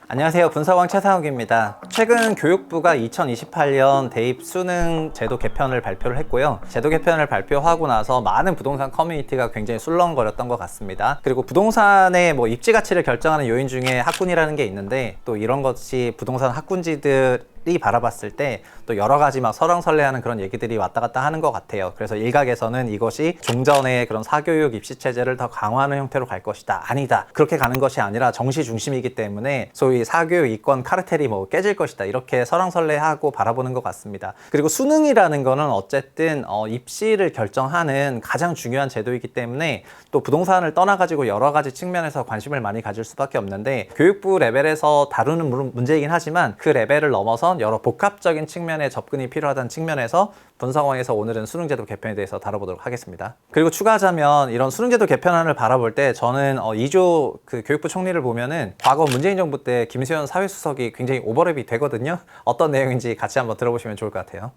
안녕하세요. 분석왕 최상욱입니다. 최근 교육부가 2028년 대입 수능 제도 개편을 발표를 했고요. 제도 개편을 발표하고 나서 많은 부동산 커뮤니티가 굉장히 술렁거렸던 것 같습니다. 그리고 부동산의 입지 가치를 결정하는 요인 중에 학군이라는 게 있는데, 또 이런 것이 부동산 학군지들이 바라봤을 때 또 여러 가지 막 설왕설래하는 그런 얘기들이 왔다 갔다 하는 것 같아요. 그래서 일각에서는 이것이 종전의 그런 사교육 입시 체제를 더 강화하는 형태로 갈 것이다. 아니다. 그렇게 가는 것이 아니라 정시 중심이기 때문에 소위 사교육 이권 카르텔이 깨질 것이다. 이렇게 설왕설래하고 바라보는 것 같습니다. 그리고 수능이라는 거는 어쨌든 입시를 결정하는 가장 중요한 제도이기 때문에 또 부동산을 떠나가지고 여러 가지 측면에서 관심을 많이 가질 수밖에 없는데, 교육부 레벨에서 다루는 문제이긴 하지만 그 레벨을 넘어선 여러 복합적인 측면의 접근이 필요하다는 측면에서 분석왕에서 오늘은 수능제도 개편에 대해서 다뤄보도록 하겠습니다. 그리고 추가하자면 이런 수능제도 개편안을 바라볼 때 저는 이조 교육부 총리를 보면은 과거 문재인 정부 때 김수현 사회수석이 굉장히 오버랩이 되거든요. 어떤 내용인지 같이 한번 들어보시면 좋을 것 같아요.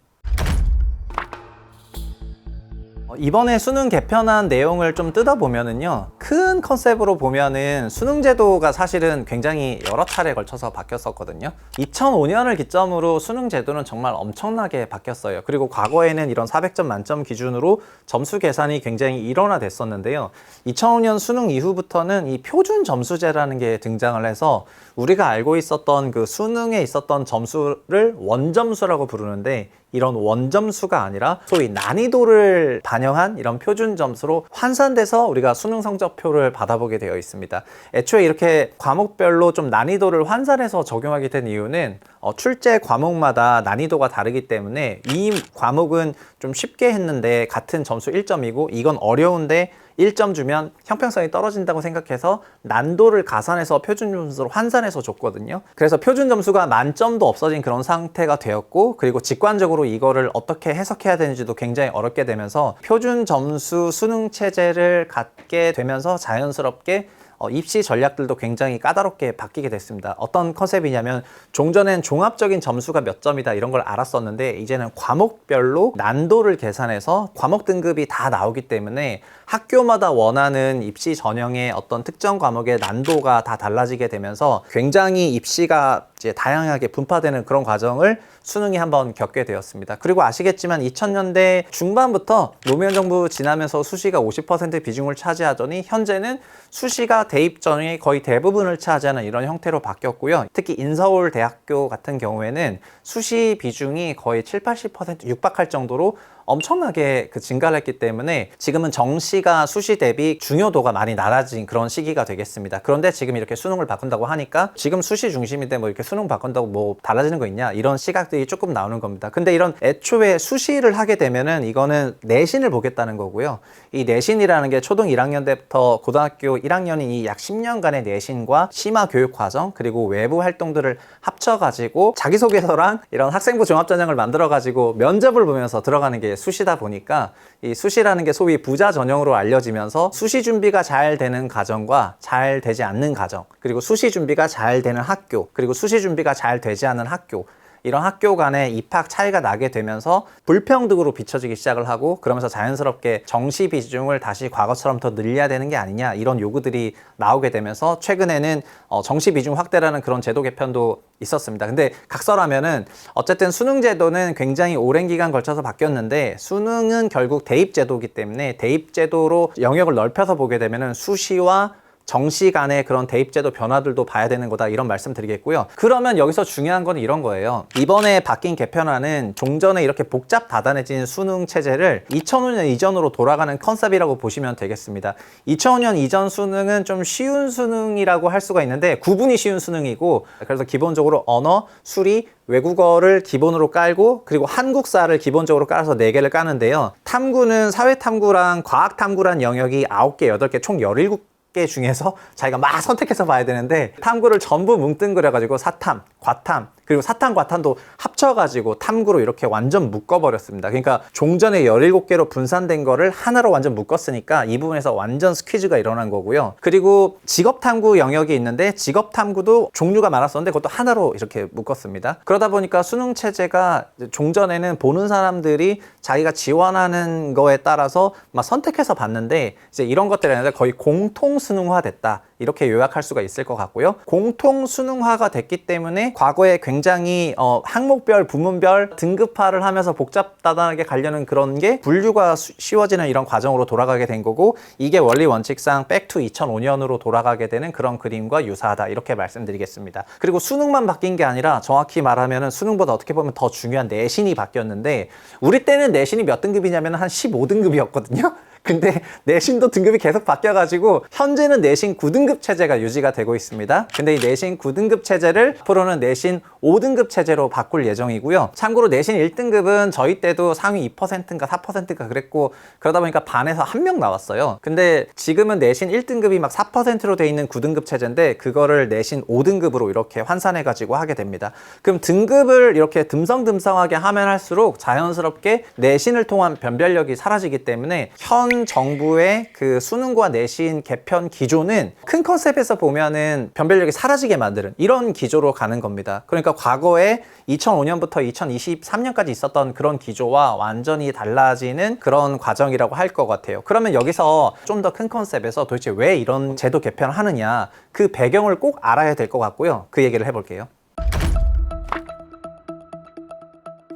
이번에 수능 개편한 내용을 좀 뜯어보면은요, 큰 컨셉으로 보면은 수능제도가 사실은 굉장히 여러 차례에 걸쳐서 바뀌었었거든요. 2005년을 기점으로 수능제도는 정말 엄청나게 바뀌었어요. 그리고 과거에는 이런 400점 만점 기준으로 점수 계산이 굉장히 일원화됐었는데요. 2005년 수능 이후부터는 이 표준 점수제라는 게 등장을 해서 우리가 알고 있었던 그 수능에 있었던 점수를 원점수라고 부르는데, 이런 원점수가 아니라 소위 난이도를 반영한 이런 표준 점수로 환산돼서 우리가 수능 성적표를 받아보게 되어 있습니다. 애초에 이렇게 과목별로 좀 난이도를 환산해서 적용하게 된 이유는 출제 과목마다 난이도가 다르기 때문에 이 과목은 좀 쉽게 했는데 같은 점수 1점이고 이건 어려운데 1점 주면 형평성이 떨어진다고 생각해서 난도를 가산해서 표준 점수로 환산해서 줬거든요. 그래서 표준 점수가 만점도 없어진 그런 상태가 되었고, 그리고 직관적으로 이거를 어떻게 해석해야 되는지도 굉장히 어렵게 되면서 표준 점수 수능 체제를 갖게 되면서 자연스럽게 입시 전략들도 굉장히 까다롭게 바뀌게 됐습니다. 어떤 컨셉이냐면, 종전엔 종합적인 점수가 몇 점이다 이런 걸 알았었는데, 이제는 과목별로 난도를 계산해서 과목 등급이 다 나오기 때문에 학교마다 원하는 입시 전형의 어떤 특정 과목의 난도가 다 달라지게 되면서 굉장히 입시가 이제 다양하게 분파되는 그런 과정을 수능이 한번 겪게 되었습니다. 그리고 아시겠지만 2000년대 중반부터 노무현 정부 지나면서 수시가 50% 비중을 차지하더니 현재는 수시가 대입 전형의 거의 대부분을 차지하는 이런 형태로 바뀌었고요. 특히 인서울 대학교 같은 경우에는 수시 비중이 거의 70-80% 육박할 정도로 엄청나게 증가를 했기 때문에 지금은 정시가 수시 대비 중요도가 많이 낮아진 그런 시기가 되겠습니다. 그런데 지금 이렇게 수능을 바꾼다고 하니까 지금 수시 중심인데 이렇게 수능 바꾼다고 달라지는 거 있냐, 이런 시각들이 조금 나오는 겁니다. 근데 이런 애초에 수시를 하게 되면은 이거는 내신을 보겠다는 거고요. 이 내신이라는 게 초등 1학년 때부터 고등학교 1학년인 이 약 10년간의 내신과 심화 교육 과정, 그리고 외부 활동들을 합쳐가지고 자기소개서랑 이런 학생부 종합전형을 만들어가지고 면접을 보면서 들어가는 게 수시다 보니까, 이 수시라는 게 소위 부자 전형으로 알려지면서 수시 준비가 잘 되는 가정과 잘 되지 않는 가정, 그리고 수시 준비가 잘 되는 학교, 그리고 수시 준비가 잘 되지 않는 학교, 이런 학교 간의 입학 차이가 나게 되면서 불평등으로 비춰지기 시작을 하고, 그러면서 자연스럽게 정시 비중을 다시 과거처럼 더 늘려야 되는 게 아니냐, 이런 요구들이 나오게 되면서 최근에는 정시 비중 확대라는 그런 제도 개편도 있었습니다. 근데 각설하면은 어쨌든 수능 제도는 굉장히 오랜 기간 걸쳐서 바뀌었는데, 수능은 결국 대입 제도이기 때문에 대입 제도로 영역을 넓혀서 보게 되면은 수시와 정시 간의 그런 대입제도 변화들도 봐야 되는 거다, 이런 말씀 드리겠고요. 그러면 여기서 중요한 건 이런 거예요. 이번에 바뀐 개편안은 종전에 이렇게 복잡 다단해진 수능 체제를 2005년 이전으로 돌아가는 컨셉이라고 보시면 되겠습니다. 2005년 이전 수능은 좀 쉬운 수능이라고 할 수가 있는데 구분이 쉬운 수능이고, 그래서 기본적으로 언어, 수리, 외국어를 기본으로 깔고, 그리고 한국사를 기본적으로 깔아서 4개를 까는데요. 탐구는 사회탐구랑 과학탐구란 영역이 9개, 8개, 총 17개 중에서 자기가 막 선택해서 봐야 되는데, 탐구를 전부 뭉뚱그려가지고 사탐, 과탐, 그리고 사탐, 과탐도 합쳐가지고 탐구로 이렇게 완전 묶어버렸습니다. 그러니까 종전에 17개로 분산된 거를 하나로 완전 묶었으니까 이 부분에서 완전 스퀴즈가 일어난 거고요. 그리고 직업탐구 영역이 있는데, 직업탐구도 종류가 많았었는데 그것도 하나로 이렇게 묶었습니다. 그러다 보니까 수능 체제가 종전에는 보는 사람들이 자기가 지원하는 거에 따라서 막 선택해서 봤는데, 이제 이런 것들이 아니라 거의 공통 수능화 됐다. 이렇게 요약할 수가 있을 것 같고요. 공통 수능화가 됐기 때문에 과거에 굉장히 항목별, 부문별 등급화를 하면서 복잡다단하게 가려는 그런 게 분류가 쉬워지는 이런 과정으로 돌아가게 된 거고, 이게 원리 원칙상 백투 2005년으로 돌아가게 되는 그런 그림과 유사하다. 이렇게 말씀드리겠습니다. 그리고 수능만 바뀐 게 아니라 정확히 말하면 수능보다 어떻게 보면 더 중요한 내신이 바뀌었는데, 우리 때는 내신이 몇 등급이냐면 한 15등급이었거든요. 근데 내신도 등급이 계속 바뀌어가지고 현재는 내신 9등급 체제가 유지가 되고 있습니다. 근데 이 내신 9등급 체제를 앞으로는 내신 5등급 체제로 바꿀 예정이고요. 참고로 내신 1등급은 저희 때도 상위 2%인가 4%인가 그랬고, 그러다 보니까 반에서 한 명 나왔어요. 근데 지금은 내신 1등급이 막 4%로 돼 있는 9등급 체제인데, 그거를 내신 5등급으로 이렇게 환산해가지고 하게 됩니다. 그럼 등급을 이렇게 듬성듬성하게 하면 할수록 자연스럽게 내신을 통한 변별력이 사라지기 때문에 현 정부의 그 수능과 내신 개편 기조는 큰 컨셉에서 보면은 변별력이 사라지게 만드는 이런 기조로 가는 겁니다. 그러니까 과거에 2005년부터 2023년까지 있었던 그런 기조와 완전히 달라지는 그런 과정이라고 할 것 같아요. 그러면 여기서 좀 더 큰 컨셉에서 도대체 왜 이런 제도 개편을 하느냐, 그 배경을 꼭 알아야 될 것 같고요. 그 얘기를 해볼게요.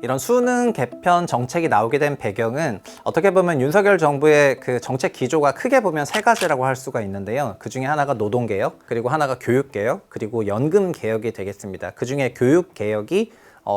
이런 수능 개편 정책이 나오게 된 배경은 어떻게 보면 윤석열 정부의 그 정책 기조가 크게 보면 세 가지라고 할 수가 있는데요. 그 중에 하나가 노동개혁, 그리고 하나가 교육개혁, 그리고 연금개혁이 되겠습니다. 그 중에 교육개혁이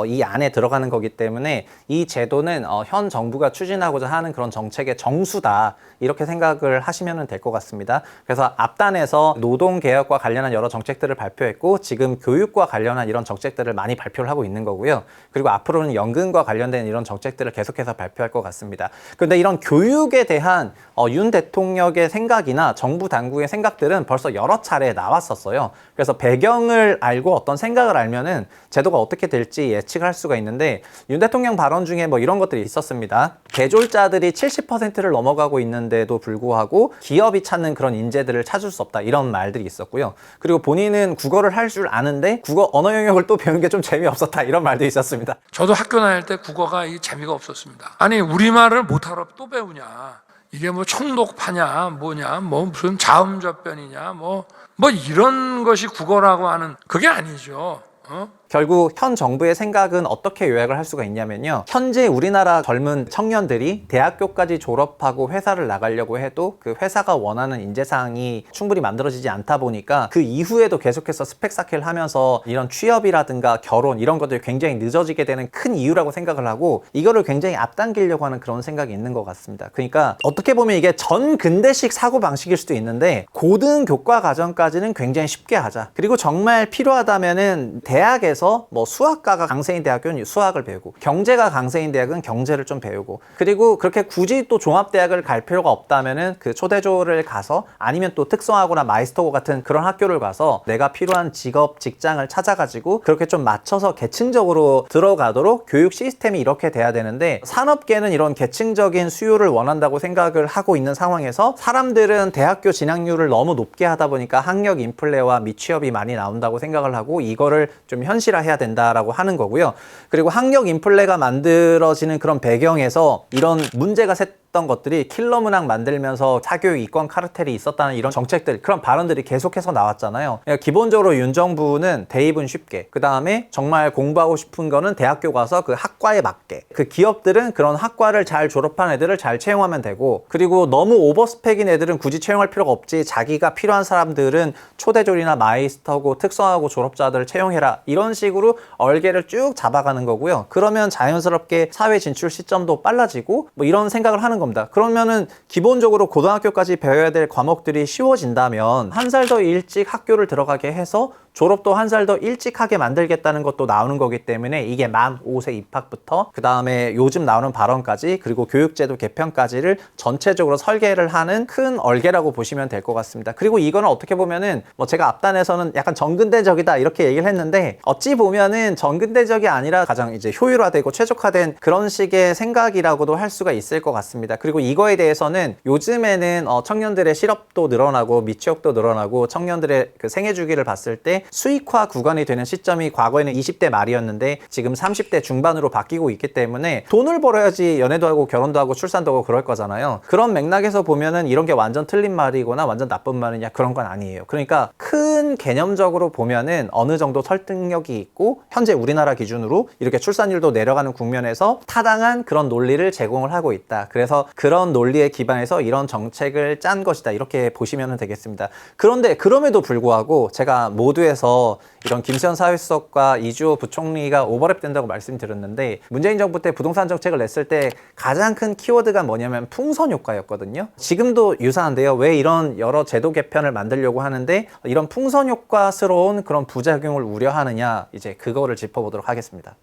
이 안에 들어가는 거기 때문에 이 제도는 현 정부가 추진하고자 하는 그런 정책의 정수다, 이렇게 생각을 하시면 될 것 같습니다. 그래서 앞단에서 노동개혁과 관련한 여러 정책들을 발표했고, 지금 교육과 관련한 이런 정책들을 많이 발표를 하고 있는 거고요. 그리고 앞으로는 연금과 관련된 이런 정책들을 계속해서 발표할 것 같습니다. 그런데 이런 교육에 대한 윤 대통령의 생각이나 정부 당국의 생각들은 벌써 여러 차례 나왔었어요. 그래서 배경을 알고 어떤 생각을 알면은 제도가 어떻게 될지 예측할 수가 있는데, 윤 대통령 발언 중에 뭐 이런 것들이 있었습니다. 대졸자들이 70%를 넘어가고 있는데도 불구하고 기업이 찾는 그런 인재들을 찾을 수 없다, 이런 말들이 있었고요. 그리고 본인은 국어를 할 줄 아는데 국어 언어 영역을 또 배우는 게 좀 재미없었다, 이런 말도 있었습니다. 저도 학교 다닐 때 국어가 재미가 없었습니다. 아니, 우리말을 못하러 또 배우냐, 이게 뭐 총독파냐 뭐냐, 뭐 무슨 자음접변이냐, 뭐 이런 것이 국어라고 하는, 그게 아니죠. 결국 현 정부의 생각은 어떻게 요약을 할 수가 있냐면요. 현재 우리나라 젊은 청년들이 대학교까지 졸업하고 회사를 나가려고 해도 그 회사가 원하는 인재상이 충분히 만들어지지 않다 보니까 그 이후에도 계속해서 스펙 쌓기를 하면서 이런 취업이라든가 결혼 이런 것들이 굉장히 늦어지게 되는 큰 이유라고 생각을 하고, 이거를 굉장히 앞당기려고 하는 그런 생각이 있는 것 같습니다. 그러니까 어떻게 보면 이게 전 근대식 사고방식일 수도 있는데, 고등 교과 과정까지는 굉장히 쉽게 하자. 그리고 정말 필요하다면은 대학에서 뭐 수학과가 강세인 대학은 수학을 배우고, 경제가 강세인 대학은 경제를 좀 배우고, 그리고 그렇게 굳이 또 종합대학을 갈 필요가 없다면은 그 초대조를 가서, 아니면 또 특성화고나 마이스터고 같은 그런 학교를 가서 내가 필요한 직업, 직장을 찾아가지고 그렇게 좀 맞춰서 계층적으로 들어가도록 교육 시스템이 이렇게 돼야 되는데, 산업계는 이런 계층적인 수요를 원한다고 생각을 하고 있는 상황에서 사람들은 대학교 진학률을 너무 높게 하다 보니까 학력 인플레와 미취업이 많이 나온다고 생각을 하고, 이거를 좀 현실화해야 된다라고 하는 거고요. 그리고 학력 인플레가 만들어지는 그런 배경에서 이런 문제가 했던 것들이 킬러 문항 만들면서 사교육 이권 카르텔이 있었다는 이런 정책들, 그런 발언들이 계속해서 나왔잖아요. 그러니까 기본적으로 윤 정부는 대입은 쉽게, 그 다음에 정말 공부하고 싶은 거는 대학교 가서 그 학과에 맞게, 그 기업들은 그런 학과를 잘 졸업한 애들을 잘 채용하면 되고, 그리고 너무 오버스펙인 애들은 굳이 채용할 필요가 없지, 자기가 필요한 사람들은 초대졸이나 마이스터고 특성화고 졸업자들을 채용해라, 이런 식으로 얼개를 쭉 잡아가는 거고요. 그러면 자연스럽게 사회 진출 시점도 빨라지고 뭐 이런 생각을 하는 겁니다. 그러면은 기본적으로 고등학교까지 배워야 될 과목들이 쉬워진다면 한 살 더 일찍 학교를 들어가게 해서 졸업도 한 살 더 일찍 하게 만들겠다는 것도 나오는 거기 때문에, 이게 만 5세 입학부터 그 다음에 요즘 나오는 발언까지, 그리고 교육제도 개편까지를 전체적으로 설계를 하는 큰 얼개라고 보시면 될 것 같습니다. 그리고 이거는 어떻게 보면은 뭐 제가 앞단에서는 약간 정근대적이다 이렇게 얘기를 했는데, 어찌 보면은 정근대적이 아니라 가장 이제 효율화되고 최적화된 그런 식의 생각이라고도 할 수가 있을 것 같습니다. 그리고 이거에 대해서는 요즘에는 청년들의 실업도 늘어나고 미취업도 늘어나고 청년들의 그 생애 주기를 봤을 때 수익화 구간이 되는 시점이 과거에는 20대 말이었는데 지금 30대 중반으로 바뀌고 있기 때문에 돈을 벌어야지 연애도 하고 결혼도 하고 출산도 하고 그럴 거잖아요. 그런 맥락에서 보면은 이런 게 완전 틀린 말이거나 완전 나쁜 말이냐 그런 건 아니에요. 그러니까 큰 개념적으로 보면은 어느 정도 설득력이 있고 현재 우리나라 기준으로 이렇게 출산율도 내려가는 국면에서 타당한 그런 논리를 제공을 하고 있다. 그래서 그런 논리에 기반해서 이런 정책을 짠 것이다. 이렇게 보시면 되겠습니다. 그런데 그럼에도 불구하고 제가 모두에서 이런 김수현 사회수석과 이주호 부총리가 오버랩된다고 말씀드렸는데 문재인 정부 때 부동산 정책을 냈을 때 가장 큰 키워드가 뭐냐면 풍선 효과였거든요. 지금도 유사한데요. 왜 이런 여러 제도 개편을 만들려고 하는데 이런 풍선 효과스러운 그런 부작용을 우려하느냐 이제 그거를 짚어보도록 하겠습니다.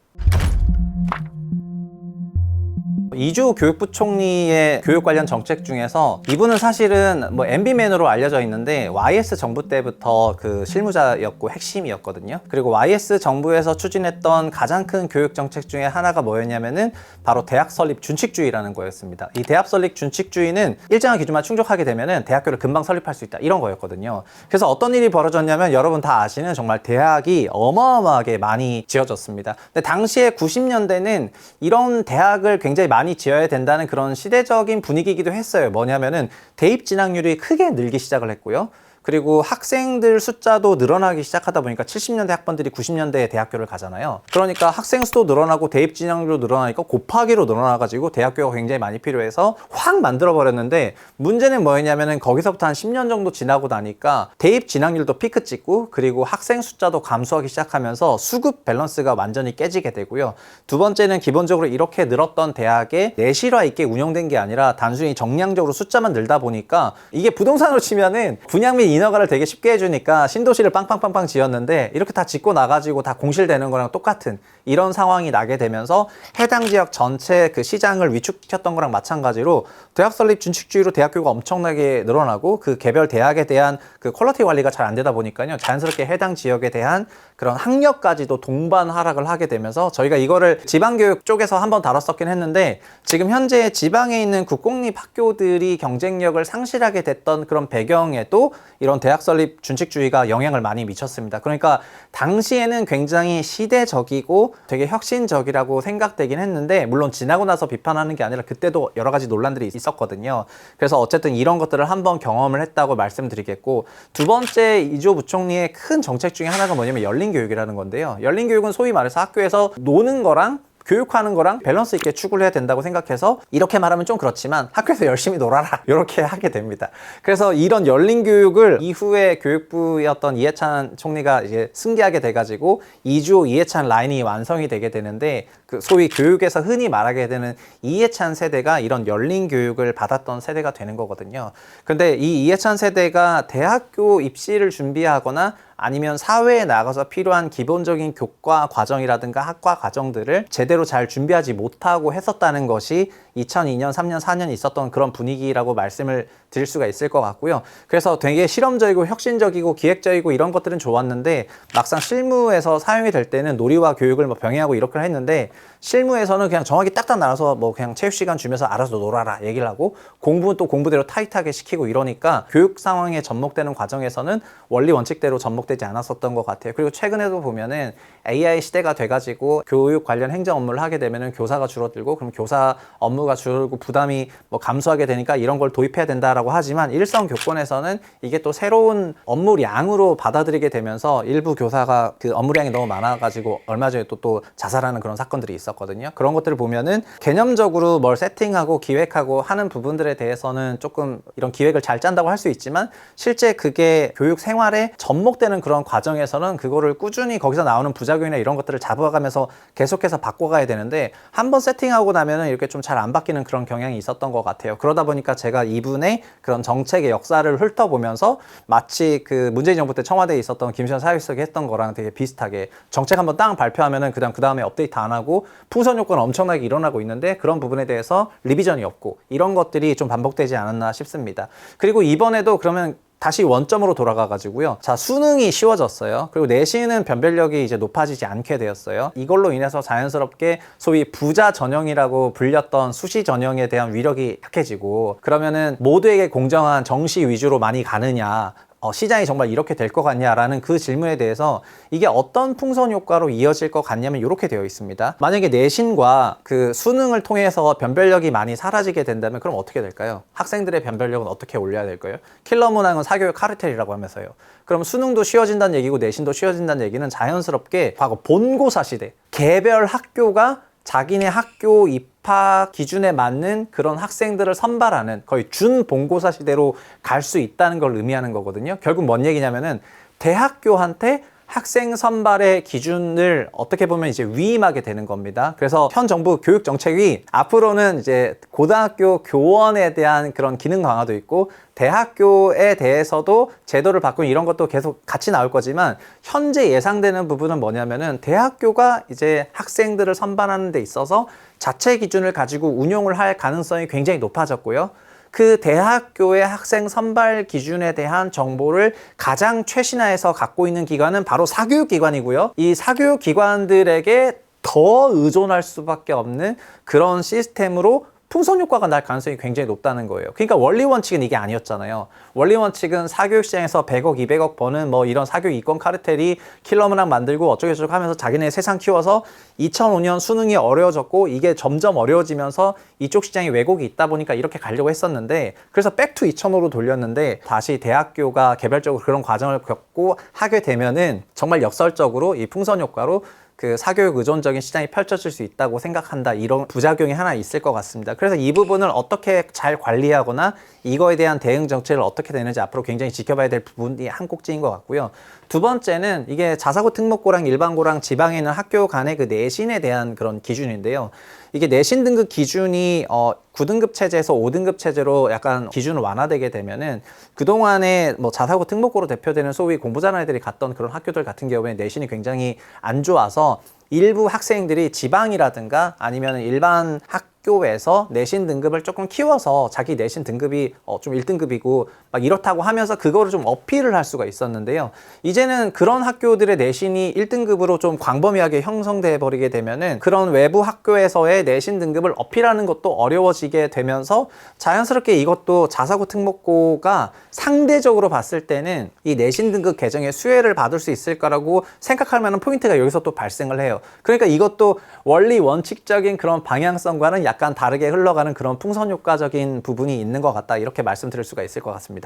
이주호 교육부총리의 교육 관련 정책 중에서 이분은 사실은 뭐 MB맨으로 알려져 있는데 YS 정부 때부터 그 실무자였고 핵심이었거든요. 그리고 YS 정부에서 추진했던 가장 큰 교육 정책 중에 하나가 뭐였냐면은 바로 대학 설립 준칙주의라는 거였습니다. 이 대학 설립 준칙주의는 일정한 기준만 충족하게 되면은 대학교를 금방 설립할 수 있다 이런 거였거든요. 그래서 어떤 일이 벌어졌냐면 여러분 다 아시는 정말 대학이 어마어마하게 많이 지어졌습니다. 근데 당시에 90년대는 이런 대학을 굉장히 많이 지어야 된다는 그런 시대적인 분위기이기도 했어요. 뭐냐면은 대입 진학률이 크게 늘기 시작을 했고요. 그리고 학생들 숫자도 늘어나기 시작하다 보니까 70년대 학번들이 90년대에 대학교를 가잖아요. 그러니까 학생 수도 늘어나고 대입 진학률도 늘어나니까 곱하기로 늘어나가지고 대학교가 굉장히 많이 필요해서 확 만들어버렸는데 문제는 뭐였냐면은 거기서부터 한 10년 정도 지나고 나니까 대입 진학률도 피크 찍고 그리고 학생 숫자도 감소하기 시작하면서 수급 밸런스가 완전히 깨지게 되고요. 두 번째는 기본적으로 이렇게 늘었던 대학에 내실화 있게 운영된 게 아니라 단순히 정량적으로 숫자만 늘다 보니까 이게 부동산으로 치면은 분양 및 인허가를 되게 쉽게 해주니까 신도시를 빵빵빵빵 지었는데 이렇게 다 짓고 나가지고 다 공실되는 거랑 똑같은 이런 상황이 나게 되면서 해당 지역 전체 그 시장을 위축시켰던 거랑 마찬가지로 대학 설립 준칙주의로 대학교가 엄청나게 늘어나고 그 개별 대학에 대한 그 퀄리티 관리가 잘 안 되다 보니까요. 자연스럽게 해당 지역에 대한 그런 학력까지도 동반 하락을 하게 되면서 저희가 이거를 지방교육 쪽에서 한번 다뤘었긴 했는데 지금 현재 지방에 있는 국공립 학교들이 경쟁력을 상실하게 됐던 그런 배경에도 이런 대학 설립 준칙주의가 영향을 많이 미쳤습니다. 그러니까 당시에는 굉장히 시대적이고 되게 혁신적이라고 생각되긴 했는데 물론 지나고 나서 비판하는 게 아니라 그때도 여러 가지 논란들이 있었거든요. 그래서 어쨌든 이런 것들을 한번 경험을 했다고 말씀드리겠고 두 번째 이주호 부총리의 큰 정책 중에 하나가 뭐냐면 열린 교육이라는 건데요. 열린 교육은 소위 말해서 학교에서 노는 거랑 교육하는 거랑 밸런스 있게 추구를 해야 된다고 생각해서 이렇게 말하면 좀 그렇지만 학교에서 열심히 놀아라 이렇게 하게 됩니다. 그래서 이런 열린 교육을 이후에 교육부였던 이해찬 총리가 이제 승계하게 돼가지고 이주호 이해찬 라인이 완성이 되게 되는데 그 소위 교육에서 흔히 말하게 되는 이해찬 세대가 이런 열린 교육을 받았던 세대가 되는 거거든요. 근데 이 이해찬 세대가 대학교 입시를 준비하거나 아니면 사회에 나가서 필요한 기본적인 교과 과정이라든가 학과 과정들을 제대로 잘 준비하지 못하고 했었다는 것이 2002년, 3년, 4년 있었던 그런 분위기라고 말씀을 드릴 수가 있을 것 같고요. 그래서 되게 실험적이고 혁신적이고 기획적이고 이런 것들은 좋았는데 막상 실무에서 사용이 될 때는 놀이와 교육을 뭐 병행하고 이렇게 했는데 실무에서는 그냥 정확히 딱딱 나눠서 뭐 그냥 체육 시간 주면서 알아서 놀아라 얘기를 하고 공부는 또 공부대로 타이트하게 시키고 이러니까 교육 상황에 접목되는 과정에서는 원리 원칙대로 접목되지 않았었던 것 같아요. 그리고 최근에도 보면은 AI 시대가 돼가지고 교육 관련 행정 업무를 하게 되면은 교사가 줄어들고 그럼 교사 업무가 줄고 부담이 뭐 감소하게 되니까 이런 걸 도입해야 된다라고 하지만 일선 교권에서는 이게 또 새로운 업무량으로 받아들이게 되면서 일부 교사가 그 업무량이 너무 많아가지고 얼마 전에 또 자살하는 그런 사건들이 있었거든요. 그런 것들을 보면은 개념적으로 뭘 세팅하고 기획하고 하는 부분들에 대해서는 조금 이런 기획을 잘 짠다고 할 수 있지만 실제 그게 교육 생활에 접목되는 그런 과정에서는 그거를 꾸준히 거기서 나오는 부작용이나 이런 것들을 잡아가면서 계속해서 바꿔가야 되는데 한번 세팅하고 나면은 이렇게 좀 잘 안 바뀌는 그런 경향이 있었던 것 같아요. 그러다 보니까 제가 이분의 그런 정책의 역사를 훑어보면서 마치 그 문재인 정부 때 청와대에 있었던 김수현 사회수석이 했던 거랑 되게 비슷하게 정책 한번 땅 발표하면은 그 다음에 업데이트 안 하고 풍선 효과는 엄청나게 일어나고 있는데 그런 부분에 대해서 리비전이 없고 이런 것들이 좀 반복되지 않았나 싶습니다. 그리고 이번에도 그러면 다시 원점으로 돌아가가지고요. 자, 수능이 쉬워졌어요. 그리고 내신은 변별력이 이제 높아지지 않게 되었어요. 이걸로 인해서 자연스럽게 소위 부자 전형이라고 불렸던 수시 전형에 대한 위력이 약해지고 그러면은 모두에게 공정한 정시 위주로 많이 가느냐 시장이 정말 이렇게 될 것 같냐라는 그 질문에 대해서 이게 어떤 풍선 효과로 이어질 것 같냐면 이렇게 되어 있습니다. 만약에 내신과 그 수능을 통해서 변별력이 많이 사라지게 된다면 그럼 어떻게 될까요? 학생들의 변별력은 어떻게 올려야 될까요? 킬러 문항은 사교육 카르텔이라고 하면서요. 그럼 수능도 쉬워진다는 얘기고 내신도 쉬워진다는 얘기는 자연스럽게 과거 본고사 시대 개별 학교가 자기네 학교 입학 기준에 맞는 그런 학생들을 선발하는 거의 준본고사 시대로 갈 수 있다는 걸 의미하는 거거든요. 결국 뭔 얘기냐면은 대학교한테 학생 선발의 기준을 어떻게 보면 이제 위임하게 되는 겁니다. 그래서 현 정부 교육 정책이 앞으로는 이제 고등학교 교원에 대한 그런 기능 강화도 있고 대학교에 대해서도 제도를 바꾸는 이런 것도 계속 같이 나올 거지만 현재 예상되는 부분은 뭐냐면은 대학교가 이제 학생들을 선발하는 데 있어서 자체 기준을 가지고 운용을 할 가능성이 굉장히 높아졌고요. 그 대학교의 학생 선발 기준에 대한 정보를 가장 최신화해서 갖고 있는 기관은 바로 사교육기관이고요. 이 사교육기관들에게 더 의존할 수밖에 없는 그런 시스템으로 풍선 효과가 날 가능성이 굉장히 높다는 거예요. 그러니까 원리 원칙은 이게 아니었잖아요. 원리 원칙은 사교육 시장에서 100억, 200억 버는 뭐 이런 사교육 이권 카르텔이 킬러 문항 만들고 어쩌고저쩌고 하면서 자기네 세상 키워서 2005년 수능이 어려워졌고 이게 점점 어려워지면서 이쪽 시장에 왜곡이 있다 보니까 이렇게 가려고 했었는데 그래서 백투 2005로 돌렸는데 다시 대학교가 개별적으로 그런 과정을 겪고 하게 되면은 정말 역설적으로 이 풍선 효과로 그 사교육 의존적인 시장이 펼쳐질 수 있다고 생각한다. 이런 부작용이 하나 있을 것 같습니다. 그래서 이 부분을 어떻게 잘 관리하거나 이거에 대한 대응 정책을 어떻게 되는지 앞으로 굉장히 지켜봐야 될 부분이 한 꼭지인 것 같고요. 두 번째는 이게 자사고 특목고랑 일반고랑 지방에 있는 학교 간의 그 내신에 대한 그런 기준인데요. 이게 내신 등급 기준이 9등급 체제에서 5등급 체제로 약간 기준을 완화되게 되면은 그동안에 뭐 자사고 특목고로 대표되는 소위 공부 잘하는 애들이 갔던 그런 학교들 같은 경우에 내신이 굉장히 안 좋아서 일부 학생들이 지방이라든가 아니면 일반 학교에서 내신 등급을 조금 키워서 자기 내신 등급이 좀 1등급이고 막 이렇다고 하면서 그거를 좀 어필을 할 수가 있었는데요. 이제는 그런 학교들의 내신이 1등급으로 좀 광범위하게 형성돼 버리게 되면은 그런 외부 학교에서의 내신 등급을 어필하는 것도 어려워지게 되면서 자연스럽게 이것도 자사고 특목고가 상대적으로 봤을 때는 이 내신 등급 개정에 수혜를 받을 수 있을까라고 생각할 만한 포인트가 여기서 또 발생을 해요. 그러니까 이것도 원리 원칙적인 그런 방향성과는 약간 다르게 흘러가는 그런 풍선 효과적인 부분이 있는 것 같다. 이렇게 말씀드릴 수가 있을 것 같습니다.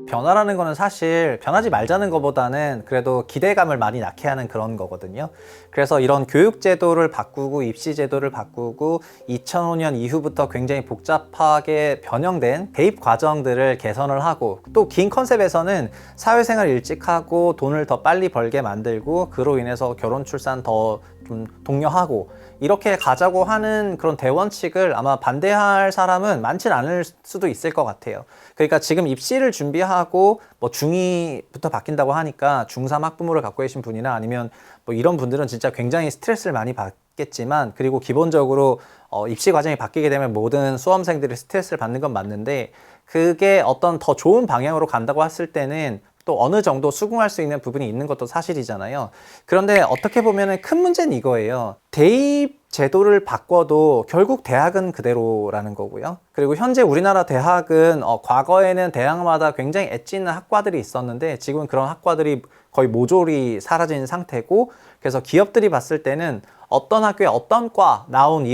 변화라는 거는 사실 변하지 말자는 것보다는 그래도 기대감을 많이 낳게 하는 그런 거거든요. 그래서 이런 교육제도를 바꾸고 입시제도를 바꾸고 2005년 이후부터 굉장히 복잡하게 변형된 대입 과정들을 개선을 하고 또 긴 컨셉에서는 사회생활 일찍 하고 돈을 더 빨리 벌게 만들고 그로 인해서 결혼 출산 더 좀 독려하고 이렇게 가자고 하는 그런 대원칙을 아마 반대할 사람은 많진 않을 수도 있을 것 같아요. 그러니까 지금 입시를 준비하고 뭐 중2부터 바뀐다고 하니까 중3 학부모를 갖고 계신 분이나 아니면 뭐 이런 분들은 진짜 굉장히 스트레스를 많이 받겠지만 그리고 기본적으로 입시 과정이 바뀌게 되면 모든 수험생들이 스트레스를 받는 건 맞는데 그게 어떤 더 좋은 방향으로 간다고 했을 때는 또 어느 정도 수긍할 수 있는 부분이 있는 것도 사실이잖아요. 그런데 어떻게 보면은 큰 문제는 이거예요. 대입 제도를 바꿔도 결국 대학은 그대로라는 거고요. 그리고 현재 우리나라 대학은 과거에는 대학마다 굉장히 엣지 있는 학과들이 있었는데 지금은 그런 학과들이 거의 모조리 사라진 상태고 그래서 기업들이 봤을 때는 어떤 학교에 어떤 과 나온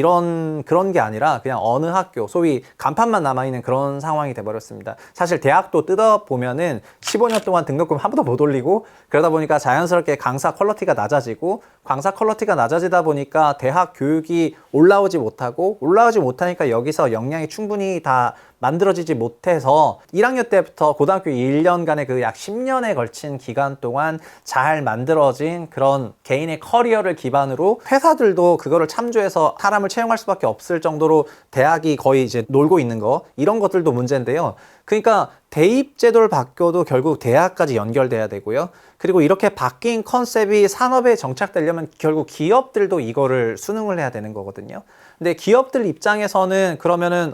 그런 게 아니라 그냥 어느 학교 소위 간판만 남아있는 그런 상황이 돼버렸습니다. 사실 대학도 뜯어보면은 15년 동안 등록금 한 번도 못 올리고 그러다 보니까 자연스럽게 강사 퀄리티가 낮아지고 강사 퀄리티가 낮아지다 보니까 대학 교육이 올라오지 못하니까 여기서 역량이 충분히 다 만들어지지 못해서 1학년 때부터 고등학교 1년간의 그 약 10년에 걸친 기간 동안 잘 만들어진 그런 개인의 커리어를 기반으로 회사들도 그거를 참조해서 사람을 채용할 수밖에 없을 정도로 대학이 거의 이제 놀고 있는 거 이런 것들도 문제인데요. 그러니까 대입 제도를 바뀌어도 결국 대학까지 연결돼야 되고요. 그리고 이렇게 바뀐 컨셉이 산업에 정착되려면 결국 기업들도 이거를 수능을 해야 되는 거거든요. 근데 기업들 입장에서는 그러면은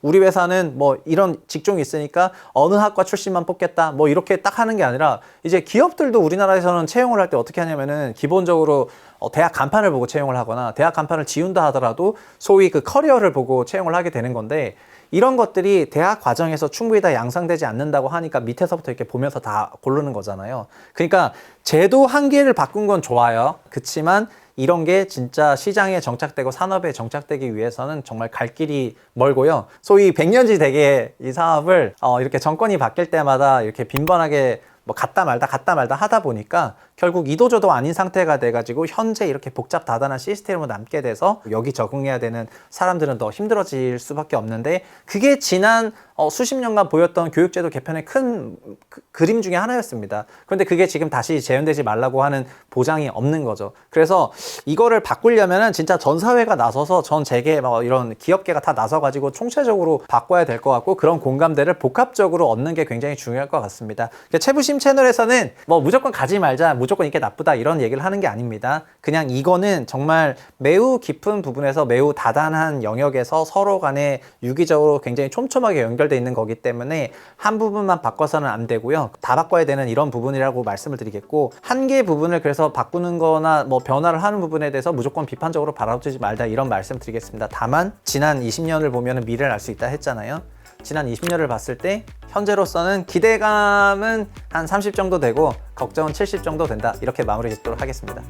우리 회사는 뭐 이런 직종이 있으니까 어느 학과 출신만 뽑겠다 뭐 이렇게 딱 하는 게 아니라 이제 기업들도 우리나라에서는 채용을 할 때 어떻게 하냐면은 기본적으로 대학 간판을 보고 채용을 하거나 대학 간판을 지운다 하더라도 소위 그 커리어를 보고 채용을 하게 되는 건데, 이런 것들이 대학 과정에서 충분히 다 양상되지 않는다고 하니까 밑에서부터 이렇게 보면서 다 고르는 거잖아요. 그러니까 제도 한계를 바꾼 건 좋아요. 그치만 이런 게 진짜 시장에 정착되고 산업에 정착되기 위해서는 정말 갈 길이 멀고요. 소위 백년지 대계 이 사업을 이렇게 정권이 바뀔 때마다 이렇게 빈번하게 뭐 갔다 말다 하다 보니까 결국 이도저도 아닌 상태가 돼가지고 현재 이렇게 복잡 다단한 시스템으로 남게 돼서 여기 적응해야 되는 사람들은 더 힘들어질 수밖에 없는데, 그게 지난 수십 년간 보였던 교육제도 개편의 큰 그림 중에 하나였습니다. 그런데 그게 지금 다시 재현되지 말라고 하는 보장이 없는 거죠. 그래서 이거를 바꾸려면은 진짜 전 사회가 나서서 전 재계 이런 기업계가 다 나서가지고 총체적으로 바꿔야 될 것 같고, 그런 공감대를 복합적으로 얻는 게 굉장히 중요할 것 같습니다. 채부심 채널에서는 뭐 무조건 가지 말자, 무조건 이게 나쁘다 이런 얘기를 하는 게 아닙니다. 그냥 이거는 정말 매우 깊은 부분에서 매우 다단한 영역에서 서로 간에 유기적으로 굉장히 촘촘하게 연결되어 있는 거기 때문에 한 부분만 바꿔서는 안 되고요. 다 바꿔야 되는 이런 부분이라고 말씀을 드리겠고, 한 개 부분을 그래서 바꾸는 거나 뭐 변화를 하는 부분에 대해서 무조건 비판적으로 바라보지 말자 이런 말씀 드리겠습니다. 다만 지난 20년을 보면 미래를 알 수 있다 했잖아요. 지난 20년을 봤을 때 현재로서는 기대감은 한 30 정도 되고 걱정은 70 정도 된다, 이렇게 마무리 짓도록 하겠습니다.